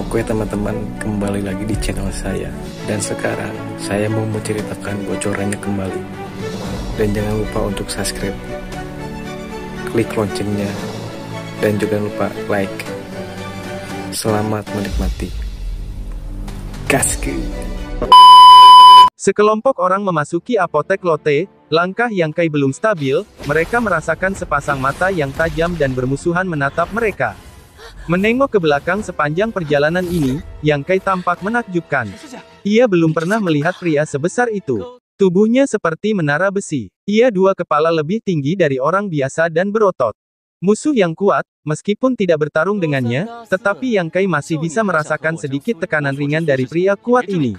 Oke teman-teman, kembali lagi di channel saya. Dan sekarang saya mau menceritakan bocorannya kembali. Dan jangan lupa untuk subscribe, klik loncengnya, dan juga lupa like. Selamat menikmati. Gaskeun. Sekelompok orang memasuki apotek Lotte. Langkah Yang Kai belum stabil, mereka merasakan sepasang mata yang tajam dan bermusuhan menatap mereka. Menengok ke belakang sepanjang perjalanan ini, Yang Kai tampak menakjubkan. Ia belum pernah melihat pria sebesar itu. Tubuhnya seperti menara besi. Ia 2 kepala lebih tinggi dari orang biasa dan berotot. Musuh yang kuat, meskipun tidak bertarung dengannya, tetapi Yang Kai masih bisa merasakan sedikit tekanan ringan dari pria kuat ini.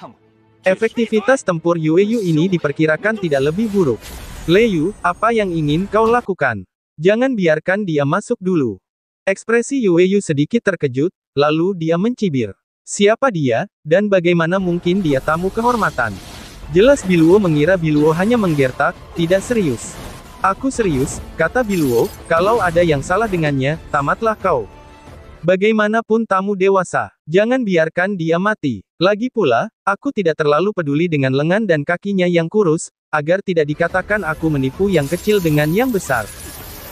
Efektivitas tempur Yueyu ini diperkirakan tidak lebih buruk. Leyu, apa yang ingin kau lakukan? Jangan biarkan dia masuk dulu. Ekspresi Yueyu sedikit terkejut, lalu dia mencibir. Siapa dia, dan bagaimana mungkin dia tamu kehormatan? Jelas Biluo mengira Biluo hanya menggertak, tidak serius. Aku serius, kata Biluo, kalau ada yang salah dengannya, tamatlah kau. Bagaimanapun tamu dewasa, jangan biarkan dia mati. Lagi pula, aku tidak terlalu peduli dengan lengan dan kakinya yang kurus, agar tidak dikatakan aku menipu yang kecil dengan yang besar.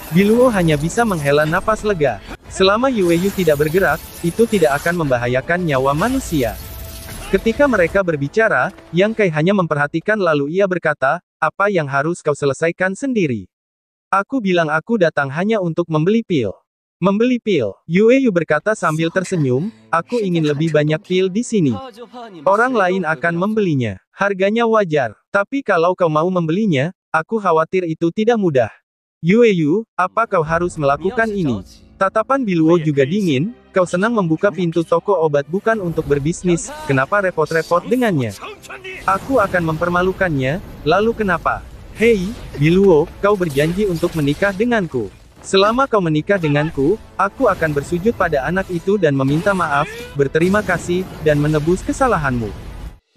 Biluo hanya bisa menghela napas lega. Selama Yueyu tidak bergerak, itu tidak akan membahayakan nyawa manusia. Ketika mereka berbicara, Yang Kai hanya memperhatikan lalu ia berkata, apa yang harus kau selesaikan sendiri? Aku bilang aku datang hanya untuk membeli pil. Membeli pil, Yueyu berkata sambil tersenyum, aku ingin lebih banyak pil di sini. Orang lain akan membelinya. Harganya wajar. Tapi kalau kau mau membelinya, aku khawatir itu tidak mudah. Yueyu, apa kau harus melakukan ini? Tatapan Biluo juga dingin, kau senang membuka pintu toko obat bukan untuk berbisnis, kenapa repot-repot dengannya? Aku akan mempermalukannya, lalu kenapa? Hei, Biluo, kau berjanji untuk menikah denganku. Selama kau menikah denganku, aku akan bersujud pada anak itu dan meminta maaf, berterima kasih, dan menebus kesalahanmu.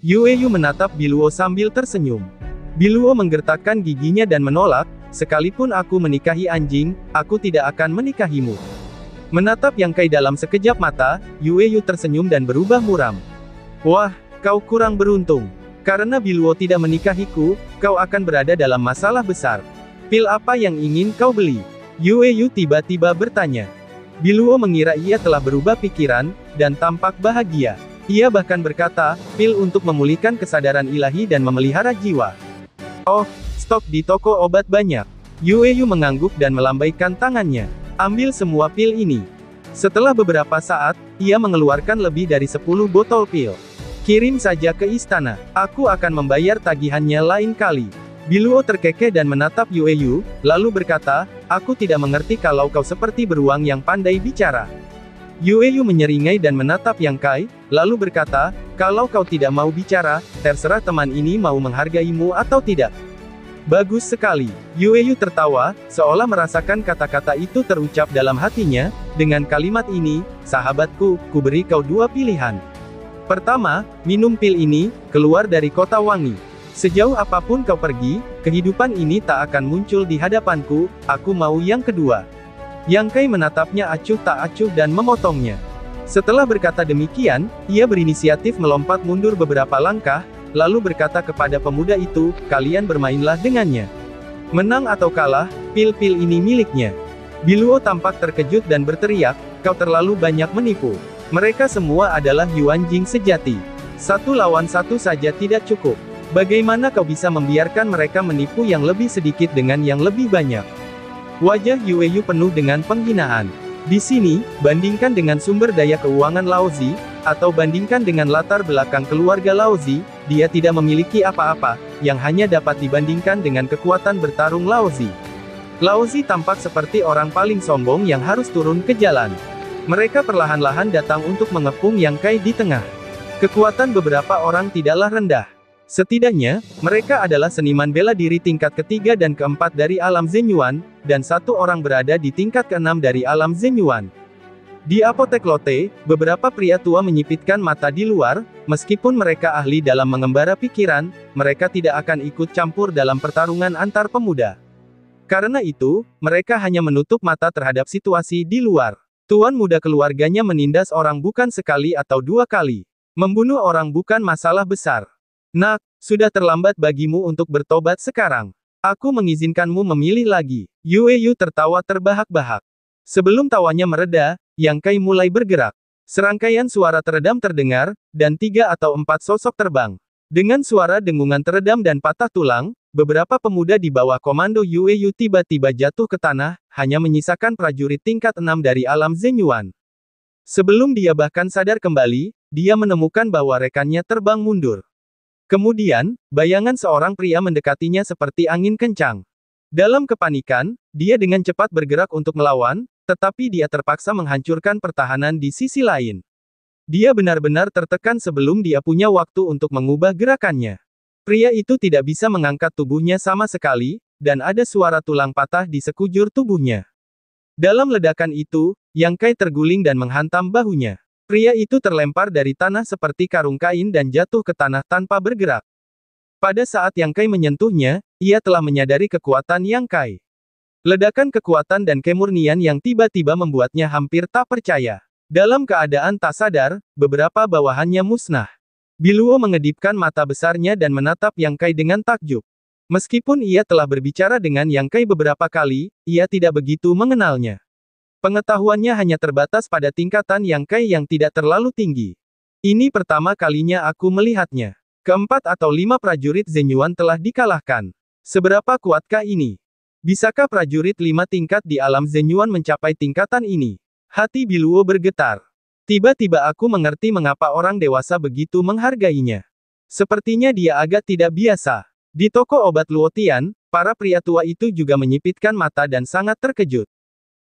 Yueyu menatap Biluo sambil tersenyum. Biluo menggertakkan giginya dan menolak, sekalipun aku menikahi anjing, aku tidak akan menikahimu. Menatap Yang Kai dalam sekejap mata, Yueyu tersenyum dan berubah muram. Wah, kau kurang beruntung. Karena Biluo tidak menikahiku, kau akan berada dalam masalah besar. Pil apa yang ingin kau beli? Yueyu tiba-tiba bertanya. Biluo mengira ia telah berubah pikiran, dan tampak bahagia. Ia bahkan berkata, pil untuk memulihkan kesadaran ilahi dan memelihara jiwa. Oh, stok di toko obat banyak. Yueyu mengangguk dan melambaikan tangannya. Ambil semua pil ini. Setelah beberapa saat, ia mengeluarkan lebih dari 10 botol pil. Kirim saja ke istana. Aku akan membayar tagihannya lain kali. Biluo terkekeh dan menatap Yueyu, lalu berkata, aku tidak mengerti kalau kau seperti beruang yang pandai bicara. Yueyu menyeringai dan menatap Yang Kai, lalu berkata, kalau kau tidak mau bicara, terserah teman ini mau menghargaimu atau tidak. Bagus sekali. Yueyu tertawa, seolah merasakan kata-kata itu terucap dalam hatinya, dengan kalimat ini, sahabatku, kuberi kau 2 pilihan. Pertama, minum pil ini, keluar dari kota wangi. Sejauh apapun kau pergi, kehidupan ini tak akan muncul di hadapanku, aku mau yang kedua. Yang Kai menatapnya acuh tak acuh dan memotongnya. Setelah berkata demikian, ia berinisiatif melompat mundur beberapa langkah, lalu berkata kepada pemuda itu, kalian bermainlah dengannya. Menang atau kalah, pil-pil ini miliknya. Biluo tampak terkejut dan berteriak, kau terlalu banyak menipu. Mereka semua adalah Yuanjing sejati. 1 lawan 1 saja tidak cukup. Bagaimana kau bisa membiarkan mereka menipu yang lebih sedikit dengan yang lebih banyak? Wajah Yueyu penuh dengan penghinaan. Di sini, bandingkan dengan sumber daya keuangan Laozi, atau bandingkan dengan latar belakang keluarga Laozi, dia tidak memiliki apa-apa, yang hanya dapat dibandingkan dengan kekuatan bertarung Laozi. Laozi tampak seperti orang paling sombong yang harus turun ke jalan. Mereka perlahan-lahan datang untuk mengepung Yang Kai di tengah. Kekuatan beberapa orang tidaklah rendah. Setidaknya, mereka adalah seniman bela diri tingkat ketiga dan keempat dari alam Zenyuan, dan 1 orang berada di tingkat keenam dari alam Zenyuan. Di apotek Lotte, beberapa pria tua menyipitkan mata di luar, meskipun mereka ahli dalam mengembara pikiran, mereka tidak akan ikut campur dalam pertarungan antar pemuda. Karena itu, mereka hanya menutup mata terhadap situasi di luar. Tuan muda keluarganya menindas orang bukan sekali atau dua kali. Membunuh orang bukan masalah besar. Nak, sudah terlambat bagimu untuk bertobat sekarang. Aku mengizinkanmu memilih lagi. Yue Yu tertawa terbahak-bahak. Sebelum tawanya mereda, Yang Kai mulai bergerak. Serangkaian suara teredam terdengar, dan 3 atau 4 sosok terbang. Dengan suara dengungan teredam dan patah tulang, beberapa pemuda di bawah komando Yue Yu tiba-tiba jatuh ke tanah, hanya menyisakan prajurit tingkat 6 dari alam Zenyuan. Sebelum dia bahkan sadar kembali, dia menemukan bahwa rekannya terbang mundur. Kemudian, bayangan seorang pria mendekatinya seperti angin kencang. Dalam kepanikan, dia dengan cepat bergerak untuk melawan, tetapi dia terpaksa menghancurkan pertahanan di sisi lain. Dia benar-benar tertekan sebelum dia punya waktu untuk mengubah gerakannya. Pria itu tidak bisa mengangkat tubuhnya sama sekali, dan ada suara tulang patah di sekujur tubuhnya. Dalam ledakan itu, Yang Kai terguling dan menghantam bahunya. Pria itu terlempar dari tanah seperti karung kain dan jatuh ke tanah tanpa bergerak. Pada saat Yang Kai menyentuhnya, ia telah menyadari kekuatan Yang Kai. Ledakan kekuatan dan kemurnian yang tiba-tiba membuatnya hampir tak percaya. Dalam keadaan tak sadar, beberapa bawahannya musnah. Biluo mengedipkan mata besarnya dan menatap Yang Kai dengan takjub. Meskipun ia telah berbicara dengan Yang Kai beberapa kali, ia tidak begitu mengenalnya. Pengetahuannya hanya terbatas pada tingkatan Yang Kai yang tidak terlalu tinggi. Ini pertama kalinya aku melihatnya. Keempat atau 5 prajurit Zenyuan telah dikalahkan. Seberapa kuatkah ini? Bisakah prajurit 5 tingkat di alam Zenyuan mencapai tingkatan ini? Hati Biluo bergetar. Tiba-tiba aku mengerti mengapa orang dewasa begitu menghargainya. Sepertinya dia agak tidak biasa. Di toko obat Luotian, para pria tua itu juga menyipitkan mata dan sangat terkejut.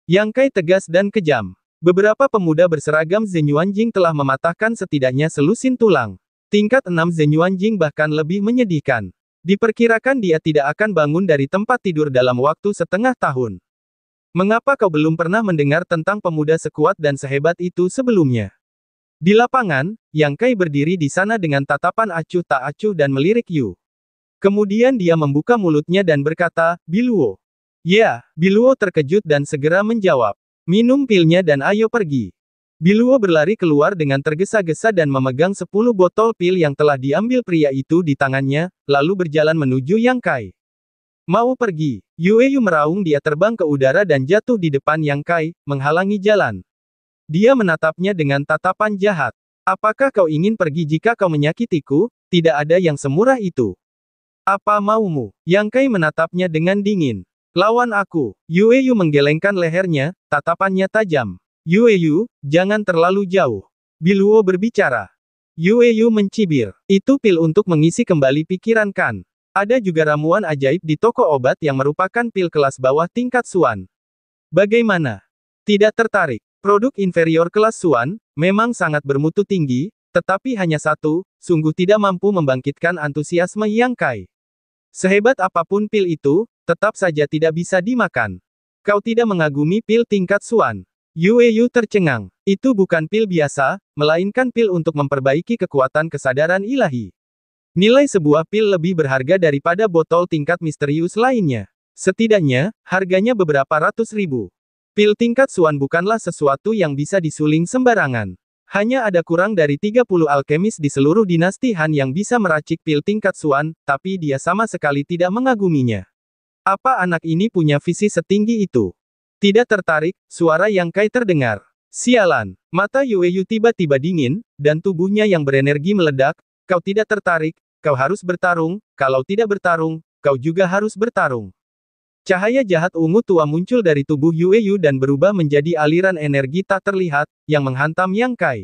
Yang Kai tegas dan kejam. Beberapa pemuda berseragam Zenyuan Jing telah mematahkan setidaknya selusin tulang. Tingkat 6 Zenyuan Jing bahkan lebih menyedihkan. Diperkirakan dia tidak akan bangun dari tempat tidur dalam waktu setengah tahun. Mengapa kau belum pernah mendengar tentang pemuda sekuat dan sehebat itu sebelumnya? Di lapangan, Yang Kai berdiri di sana dengan tatapan acuh tak acuh dan melirik Yu. Kemudian dia membuka mulutnya dan berkata, Biluo. Ya, Biluo terkejut dan segera menjawab. Minum pilnya dan ayo pergi. Biluo berlari keluar dengan tergesa-gesa dan memegang 10 botol pil yang telah diambil pria itu di tangannya, lalu berjalan menuju Yang Kai. Mau pergi? Yue Yu meraung, dia terbang ke udara dan jatuh di depan Yang Kai, menghalangi jalan. Dia menatapnya dengan tatapan jahat. Apakah kau ingin pergi jika kau menyakitiku? Tidak ada yang semurah itu. Apa maumu? Yang Kai menatapnya dengan dingin. Lawan aku. Yue Yu menggelengkan lehernya, tatapannya tajam. Yue Yu, jangan terlalu jauh. Biluo berbicara. Yue Yu mencibir. Itu pil untuk mengisi kembali pikiran kan. Ada juga ramuan ajaib di toko obat yang merupakan pil kelas bawah tingkat Suan. Bagaimana? Tidak tertarik. Produk inferior kelas Suan, memang sangat bermutu tinggi, tetapi hanya satu, sungguh tidak mampu membangkitkan antusiasme Yang Kai. Sehebat apapun pil itu, tetap saja tidak bisa dimakan. Kau tidak mengagumi pil tingkat Suan. Yue Yu tercengang. Itu bukan pil biasa, melainkan pil untuk memperbaiki kekuatan kesadaran ilahi. Nilai sebuah pil lebih berharga daripada botol tingkat misterius lainnya. Setidaknya, harganya beberapa ratus ribu. Pil tingkat Suan bukanlah sesuatu yang bisa disuling sembarangan. Hanya ada kurang dari 30 alkemis di seluruh dinasti Han yang bisa meracik pil tingkat Suan, tapi dia sama sekali tidak mengaguminya. Apa anak ini punya visi setinggi itu? Tidak tertarik, suara Yang Kai terdengar. Sialan. Mata Yue Yu tiba-tiba dingin, dan tubuhnya yang berenergi meledak. Kau tidak tertarik, kau harus bertarung, kalau tidak bertarung, kau juga harus bertarung. Cahaya jahat ungu tua muncul dari tubuh Yue Yu dan berubah menjadi aliran energi tak terlihat, yang menghantam Yang Kai.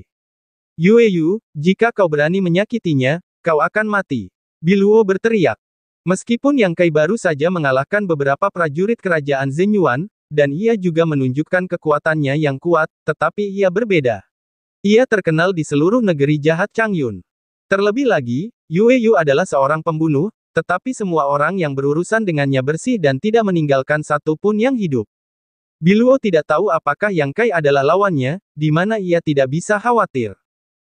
Yue Yu, jika kau berani menyakitinya, kau akan mati. Biluo berteriak. Meskipun Yang Kai baru saja mengalahkan beberapa prajurit kerajaan Zenyuan, dan ia juga menunjukkan kekuatannya yang kuat, tetapi ia berbeda. Ia terkenal di seluruh negeri jahat Changyun. Terlebih lagi, Yue Yu adalah seorang pembunuh, tetapi semua orang yang berurusan dengannya bersih dan tidak meninggalkan satu pun yang hidup. Biluo tidak tahu apakah Yang Kai adalah lawannya, di mana ia tidak bisa khawatir.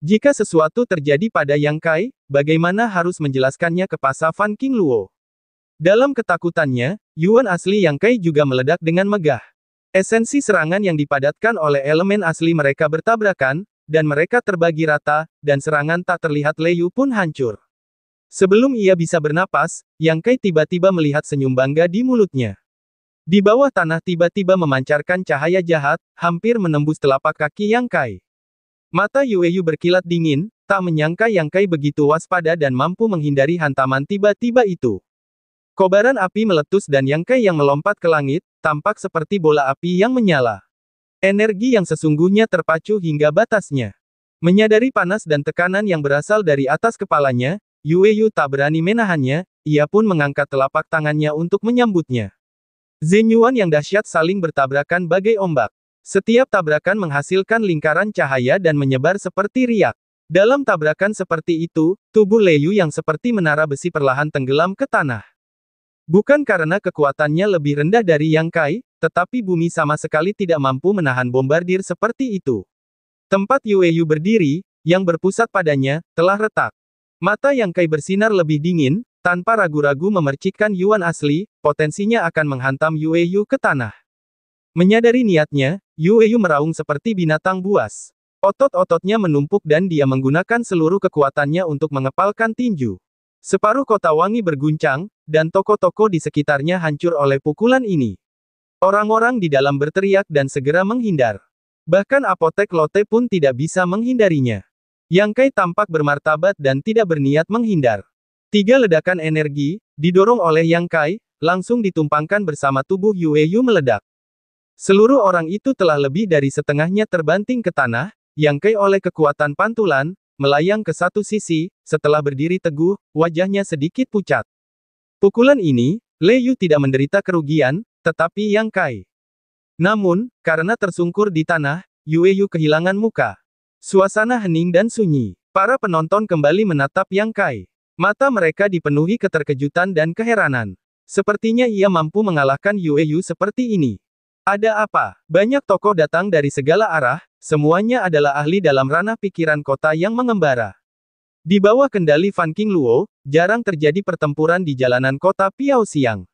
Jika sesuatu terjadi pada Yang Kai, bagaimana harus menjelaskannya ke Pasafan King Luo? Dalam ketakutannya, Yuan asli Yang Kai juga meledak dengan megah. Esensi serangan yang dipadatkan oleh elemen asli mereka bertabrakan, dan mereka terbagi rata, dan serangan tak terlihat Lei Yu pun hancur. Sebelum ia bisa bernapas, Yang Kai tiba-tiba melihat senyum bangga di mulutnya. Di bawah tanah tiba-tiba memancarkan cahaya jahat, hampir menembus telapak kaki Yang Kai. Mata Yue Yu berkilat dingin, tak menyangka Yang Kai begitu waspada dan mampu menghindari hantaman tiba-tiba itu. Kobaran api meletus dan Yang Kai yang melompat ke langit, tampak seperti bola api yang menyala. Energi yang sesungguhnya terpacu hingga batasnya. Menyadari panas dan tekanan yang berasal dari atas kepalanya, Yue Yu tak berani menahannya, ia pun mengangkat telapak tangannya untuk menyambutnya. Zenyuan yang dahsyat saling bertabrakan bagai ombak. Setiap tabrakan menghasilkan lingkaran cahaya dan menyebar seperti riak. Dalam tabrakan seperti itu, tubuh Lei Yu yang seperti menara besi perlahan tenggelam ke tanah. Bukan karena kekuatannya lebih rendah dari Yang Kai, tetapi bumi sama sekali tidak mampu menahan bombardir seperti itu. Tempat Yue Yu berdiri, yang berpusat padanya, telah retak. Mata Yang Kai bersinar lebih dingin, tanpa ragu-ragu memercikkan Yuan asli, potensinya akan menghantam Yue Yu ke tanah. Menyadari niatnya, Yue Yu meraung seperti binatang buas. Otot-ototnya menumpuk dan dia menggunakan seluruh kekuatannya untuk mengepalkan tinju. Separuh kota Wangi berguncang, dan toko-toko di sekitarnya hancur oleh pukulan ini. Orang-orang di dalam berteriak dan segera menghindar. Bahkan apotek Lotte pun tidak bisa menghindarinya. Yang Kai tampak bermartabat dan tidak berniat menghindar. 3 ledakan energi, didorong oleh Yang Kai, langsung ditumpangkan bersama tubuh Yue Yu meledak. Seluruh orang itu telah lebih dari setengahnya terbanting ke tanah, Yang Kai oleh kekuatan pantulan, melayang ke satu sisi, setelah berdiri teguh, wajahnya sedikit pucat. Pukulan ini, Lei Yu tidak menderita kerugian, tetapi Yang Kai. Namun, karena tersungkur di tanah, Yue Yu kehilangan muka. Suasana hening dan sunyi. Para penonton kembali menatap Yang Kai. Mata mereka dipenuhi keterkejutan dan keheranan. Sepertinya ia mampu mengalahkan Yue Yu seperti ini. Ada apa? Banyak tokoh datang dari segala arah, semuanya adalah ahli dalam ranah pikiran kota yang mengembara. Di bawah kendali Fan Qingluo, jarang terjadi pertempuran di jalanan kota Piaoxiang.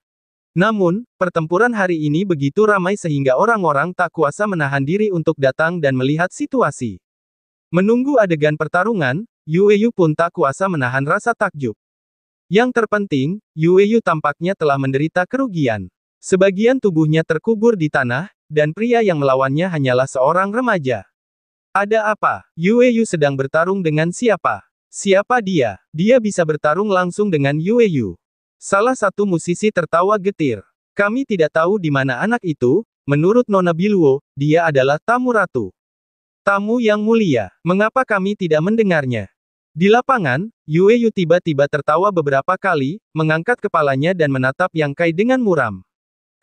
Namun, pertempuran hari ini begitu ramai sehingga orang-orang tak kuasa menahan diri untuk datang dan melihat situasi. Menunggu adegan pertarungan, Yue Yu pun tak kuasa menahan rasa takjub. Yang terpenting, Yue Yu tampaknya telah menderita kerugian. Sebagian tubuhnya terkubur di tanah, dan pria yang melawannya hanyalah seorang remaja. Ada apa? Yue Yu sedang bertarung dengan siapa? Siapa dia? Dia bisa bertarung langsung dengan Yue Yu. Salah satu musisi tertawa getir. Kami tidak tahu di mana anak itu, menurut Nona Biluo, dia adalah tamu ratu. Tamu yang mulia, mengapa kami tidak mendengarnya? Di lapangan, Yue Yu tiba-tiba tertawa beberapa kali, mengangkat kepalanya dan menatap Yang Kai dengan muram.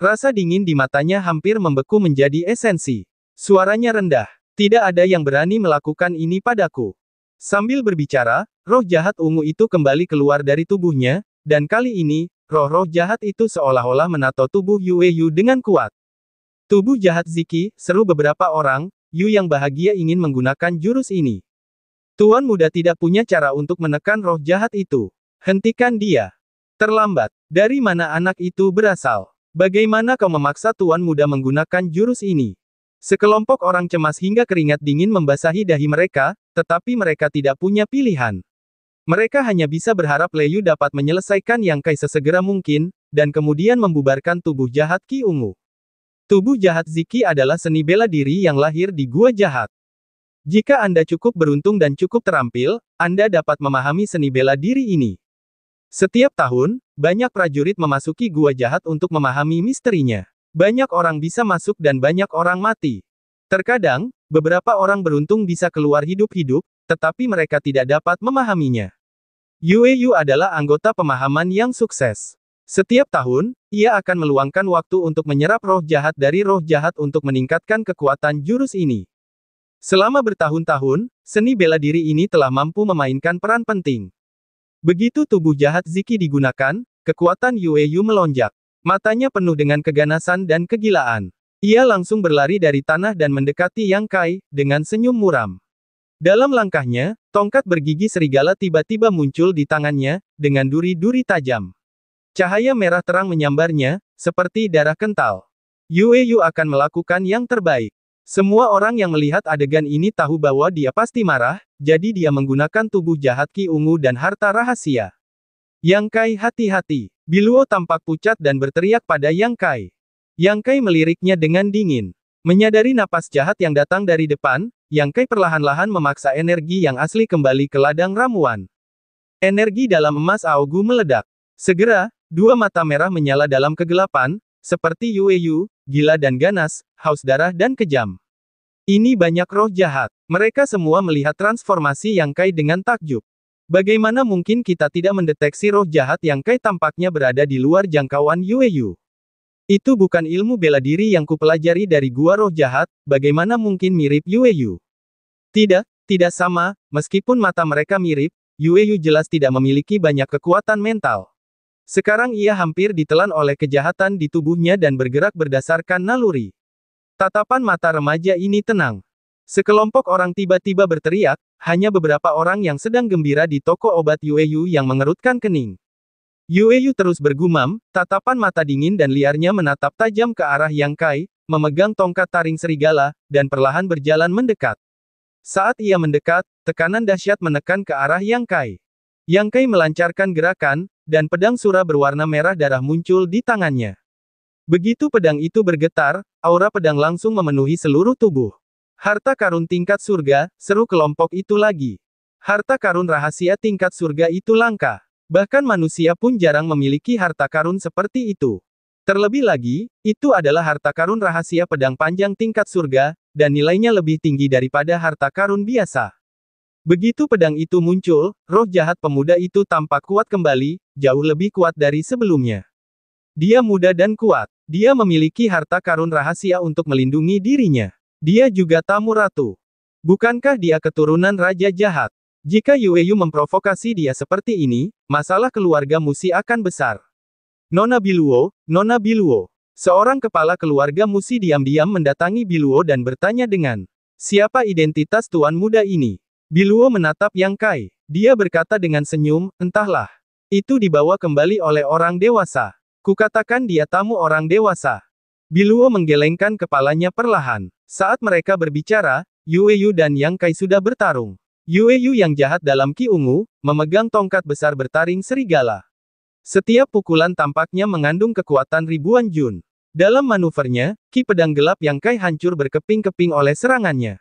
Rasa dingin di matanya hampir membeku menjadi esensi. Suaranya rendah. Tidak ada yang berani melakukan ini padaku. Sambil berbicara, roh jahat ungu itu kembali keluar dari tubuhnya, dan kali ini, roh-roh jahat itu seolah-olah menato tubuh Yue Yu dengan kuat. Tubuh jahat Ziki, seru beberapa orang, Yu yang bahagia ingin menggunakan jurus ini. Tuan muda tidak punya cara untuk menekan roh jahat itu. Hentikan dia. Terlambat. Dari mana anak itu berasal? Bagaimana kau memaksa tuan muda menggunakan jurus ini? Sekelompok orang cemas hingga keringat dingin membasahi dahi mereka, tetapi mereka tidak punya pilihan. Mereka hanya bisa berharap Lei Yu dapat menyelesaikan Yang Kai sesegera mungkin, dan kemudian membubarkan tubuh jahat Qi Ungu. Tubuh jahat Ziki adalah seni bela diri yang lahir di gua jahat. Jika Anda cukup beruntung dan cukup terampil, Anda dapat memahami seni bela diri ini. Setiap tahun, banyak prajurit memasuki gua jahat untuk memahami misterinya. Banyak orang bisa masuk dan banyak orang mati. Terkadang, beberapa orang beruntung bisa keluar hidup-hidup, tetapi mereka tidak dapat memahaminya. Yue Yu adalah anggota pemahaman yang sukses. Setiap tahun, ia akan meluangkan waktu untuk menyerap roh jahat dari roh jahat untuk meningkatkan kekuatan jurus ini. Selama bertahun-tahun, seni bela diri ini telah mampu memainkan peran penting. Begitu tubuh jahat Ziki digunakan, kekuatan Yue Yu melonjak. Matanya penuh dengan keganasan dan kegilaan. Ia langsung berlari dari tanah dan mendekati Yang Kai, dengan senyum muram. Dalam langkahnya, tongkat bergigi serigala tiba-tiba muncul di tangannya, dengan duri-duri tajam. Cahaya merah terang menyambarnya, seperti darah kental. Yue Yu akan melakukan yang terbaik. Semua orang yang melihat adegan ini tahu bahwa dia pasti marah, jadi dia menggunakan tubuh jahat Ki Ungu dan harta rahasia. Yang Kai, hati-hati. Biluo tampak pucat dan berteriak pada Yang Kai. Yang Kai meliriknya dengan dingin. Menyadari napas jahat yang datang dari depan, Yang Kai perlahan-lahan memaksa energi yang asli kembali ke ladang ramuan. Energi dalam emas Aogu meledak. Segera, dua mata merah menyala dalam kegelapan, seperti Yue Yu, gila dan ganas, haus darah dan kejam. Ini banyak roh jahat. Mereka semua melihat transformasi Yang Kai dengan takjub. Bagaimana mungkin kita tidak mendeteksi roh jahat Yang Kai tampaknya berada di luar jangkauan Yue Yu? Itu bukan ilmu bela diri yang kupelajari dari gua roh jahat, bagaimana mungkin mirip Yue Yu? Tidak, tidak sama, meskipun mata mereka mirip, Yue Yu jelas tidak memiliki banyak kekuatan mental. Sekarang ia hampir ditelan oleh kejahatan di tubuhnya dan bergerak berdasarkan naluri. Tatapan mata remaja ini tenang. Sekelompok orang tiba-tiba berteriak, hanya beberapa orang yang sedang gembira di toko obat Yue Yu yang mengerutkan kening. Yue Yu terus bergumam, tatapan mata dingin dan liarnya menatap tajam ke arah Yang Kai, memegang tongkat taring serigala, dan perlahan berjalan mendekat. Saat ia mendekat, tekanan dahsyat menekan ke arah Yang Kai. Yang Kai melancarkan gerakan, dan pedang sura berwarna merah darah muncul di tangannya. Begitu pedang itu bergetar, aura pedang langsung memenuhi seluruh tubuh. Harta karun tingkat surga, seru kelompok itu lagi. Harta karun rahasia tingkat surga itu langka. Bahkan manusia pun jarang memiliki harta karun seperti itu. Terlebih lagi, itu adalah harta karun rahasia pedang panjang tingkat surga, dan nilainya lebih tinggi daripada harta karun biasa. Begitu pedang itu muncul, roh jahat pemuda itu tampak kuat kembali, jauh lebih kuat dari sebelumnya. Dia muda dan kuat. Dia memiliki harta karun rahasia untuk melindungi dirinya. Dia juga tamu ratu. Bukankah dia keturunan raja jahat? Jika Yue Yu memprovokasi dia seperti ini, masalah keluarga Musi akan besar. Nona Biluo, Nona Biluo. Seorang kepala keluarga Musi diam-diam mendatangi Biluo dan bertanya dengan, siapa identitas tuan muda ini? Biluo menatap Yang Kai. Dia berkata dengan senyum, entahlah. Itu dibawa kembali oleh orang dewasa. Kukatakan dia tamu orang dewasa. Biluo menggelengkan kepalanya perlahan. Saat mereka berbicara, Yue Yu dan Yang Kai sudah bertarung. Yue Yu yang jahat dalam Ki Ungu, memegang tongkat besar bertaring serigala. Setiap pukulan tampaknya mengandung kekuatan ribuan jun. Dalam manuvernya, Ki pedang gelap Yang Kai hancur berkeping-keping oleh serangannya.